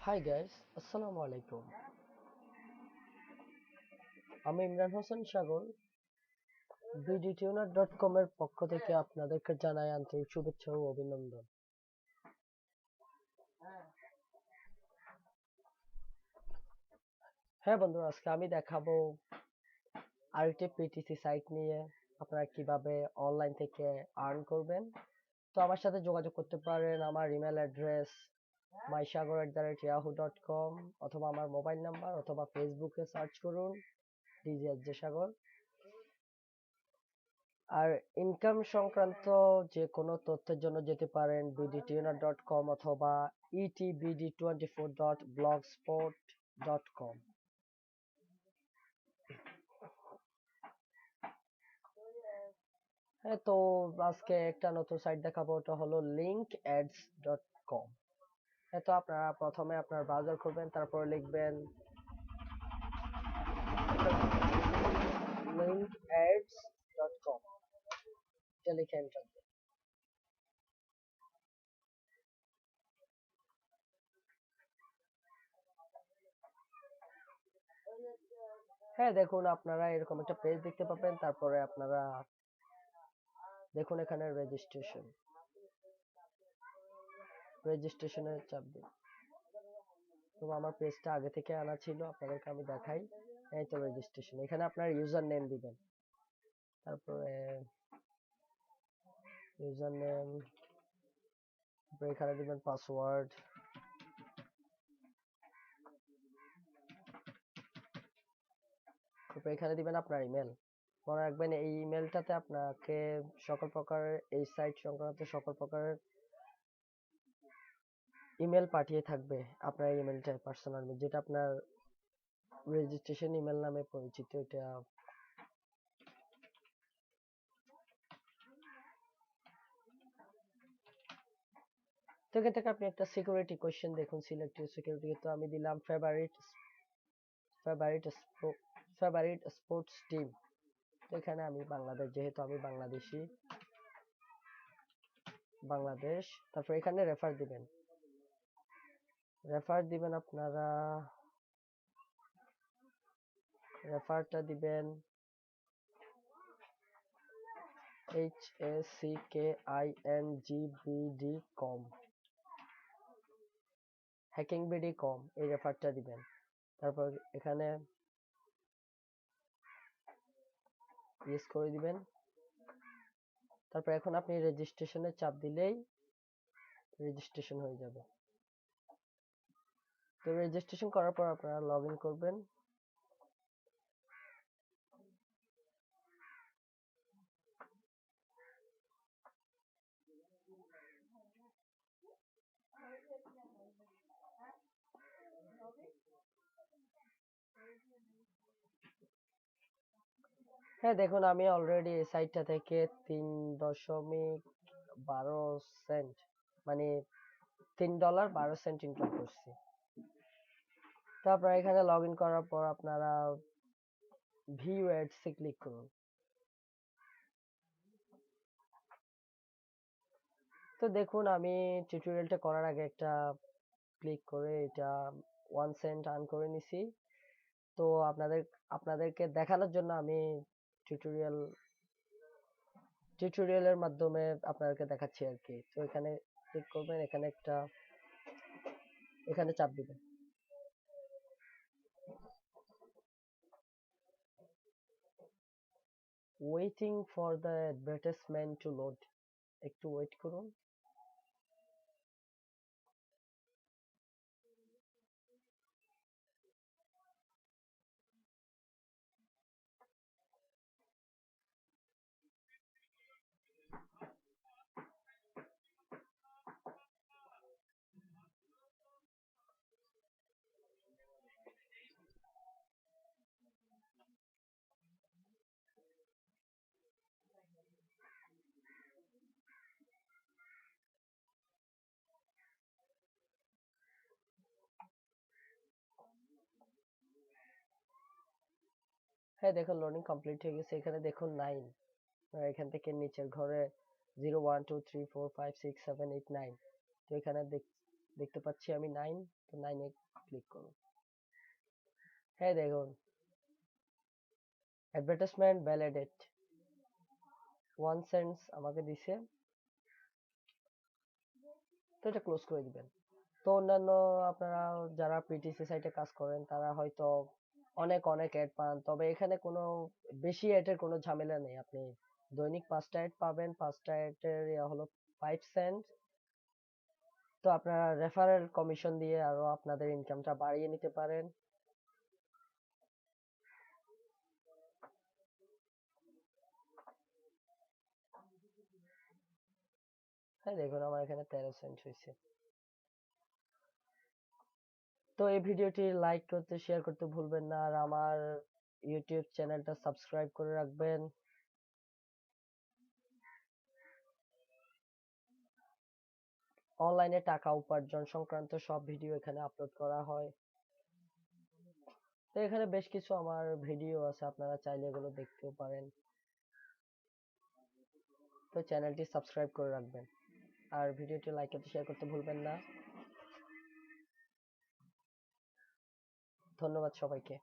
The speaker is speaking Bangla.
হাই গাইস, আসসালামু আলাইকুম। আমি ইমরান হোসেন সাগর। বিডিটিউনার.কম এর পক্ষ থেকে আপনাদেরকে জানাই আন্তরিক শুভেচ্ছা ও অভিনন্দন। হ্যাঁ বন্ধুরা, আজকে আমি দেখাবো আরেকটি পিটিসি সাইট নিয়ে আপনারা কিভাবে অনলাইন থেকে আর্ন করবেন। তো আমার সাথে যোগাযোগ করতে পারেন। আমার ইমেল অ্যাড্রেস mysagar@yahoo.com অথবা আমার মোবাইল নাম্বার অথবা ফেসবুকে সার্চ করুন ডিজে সাগর। আর ইনকাম সংক্রান্ত যে কোনো তথ্যের জন্য যেতে পারেন bdtuner.com অথবা etbd24.blogspot.com। হ্যাঁ, তো আজকে একটা নতুন সাইট দেখাবো, ওটা হলো linkads.com। হ্যাঁ, তো আপনারা প্রথমে আপনার ব্রাউজার খুলবেন, তারপর লিখবেন linkads.com, এটা লিখে এন্টার। হ্যাঁ, দেখুন আপনারা এরকম একটা পেজ দেখতে পাবেন। তারপরে আপনারা দেখুন এখানে রেজিস্ট্রেশনের চাপ দিন। তো আমার পেজটা আগে থেকে আনা ছিল, আপনাদেরকে আমি দেখাই। এই তো রেজিস্ট্রেশন, এখানে আপনার ইউজার নেম দিবেন। তারপরে ইউজার নেম, এখানে দিবেন পাসওয়ার্ড। তারপরে এখানে দিবেন আপনার ইমেল। মনে রাখবেন এই ইমেলটাতে আপনাকে সকল প্রকারের এই সাইট সংক্রান্ত সকল প্রকারের ইমেল পাঠিয়ে থাকবে আপনার ইমেলটা পার্সোনাল, যেটা আপনার রেজিস্ট্রেশন ইমেল নামে পরিচিত। এটা তো এখান থেকে আপনি একটা সিকিউরিটি কোয়েশ্চেন দেখুন, সিলেক্টেড সিকিউরিটি। তো আমি দিলাম ফেভারিট ফেভারিট স্পোর্টস টিম। তো এখানে আমি বাংলাদেশ, যেহেতু আমি বাংলাদেশি, বাংলাদেশ। তারপর এখানে রেফার দিবেন আপনারা। রেফারটা দিবেন HACKINGBD.com, hackingbd.com, এই রেফারটা দিবেন। তারপর এখানে ইয়েস করে দিবেন। তারপর এখন আপনি রেজিস্ট্রেশনে চাপ দিলেই রেজিস্ট্রেশন হয়ে যাবে। তো রেজিস্ট্রেশন করার পর আপনারা লগ ইন করবেন। হ্যাঁ, দেখুন আমি অলরেডি এই সাইটটা থেকে 3.12 সেন্ট, মানে $3.12 ইনকাম করছি। তো আপনারা এখানে লগ ইন করার পর আপনারা ভিউ অ্যাডস এ ক্লিক করুন। তো দেখুন আমি টিউটোরিয়ালটা করার আগে একটা ক্লিক করে এটা 1 সেন্ট আর্ন করে নিছি। তো আপনাদেরকে দেখানোর জন্য আমি টিউটোরিয়াল টিউটোরিয়ালের মাধ্যমে আপনাদেরকে দেখাচ্ছি আর কি। তো এখানে ক্লিক করবেন, এখানে চাপ দিবেন। Waiting for the advertisement to load, একটু ওয়েট করুন। হ্যাঁ, দেখুন লোডিং কমপ্লিট হয়ে গেছে। এখানে দেখুন 9, এখান থেকে নিচের ঘরে 0 1 2 3 4 5 6 7 8 9। তো এখানে দেখতে পাচ্ছি আমি 9, তো 9 এ ক্লিক করব। হ্যাঁ দেখুন, অ্যাডভার্টাইজমেন্ট ভ্যালিডেট 1 সেন্টস আমাকে দিছে, তো এটা ক্লোজ করে দিবেন। তো অন্যান্য আপনারা যারা পিটিসি সাইটে কাজ করেন তারা হয়তো অনেক অনেক অ্যাড পান, তবে এখানে কোনো বেশি অ্যাডের কোনো ঝামেলা নেই। আপনি দৈনিক 5টা অ্যাড পাবেন, 5টা অ্যাডের হলো 5 সেন্ট। তো আপনারা রেফারেল কমিশন দিয়ে আরো আপনাদের ইনকামটা বাড়িয়ে নিতে পারেন। হ্যাঁ দেখুন, আমার এখানে 13 সেন্ট হয়েছে। তো এই ভিডিওটি লাইক করতে, শেয়ার করতে ভুলবেন না, আর আমার ইউটিউব চ্যানেলটা সাবস্ক্রাইব করে রাখবেন। অনলাইনে টাকা উপার্জন সংক্রান্ত সব ভিডিও এখানে আপলোড করা হয়। তো এখানে বেশ কিছু আমার ভিডিও আছে, আপনারা চাইলে এগুলো দেখতেও পারেন। তো চ্যানেলটি সাবস্ক্রাইব করে রাখবেন, আর ভিডিওটি লাইক করতে, শেয়ার করতে ভুলবেন না। ধন্যবাদ সবাইকে।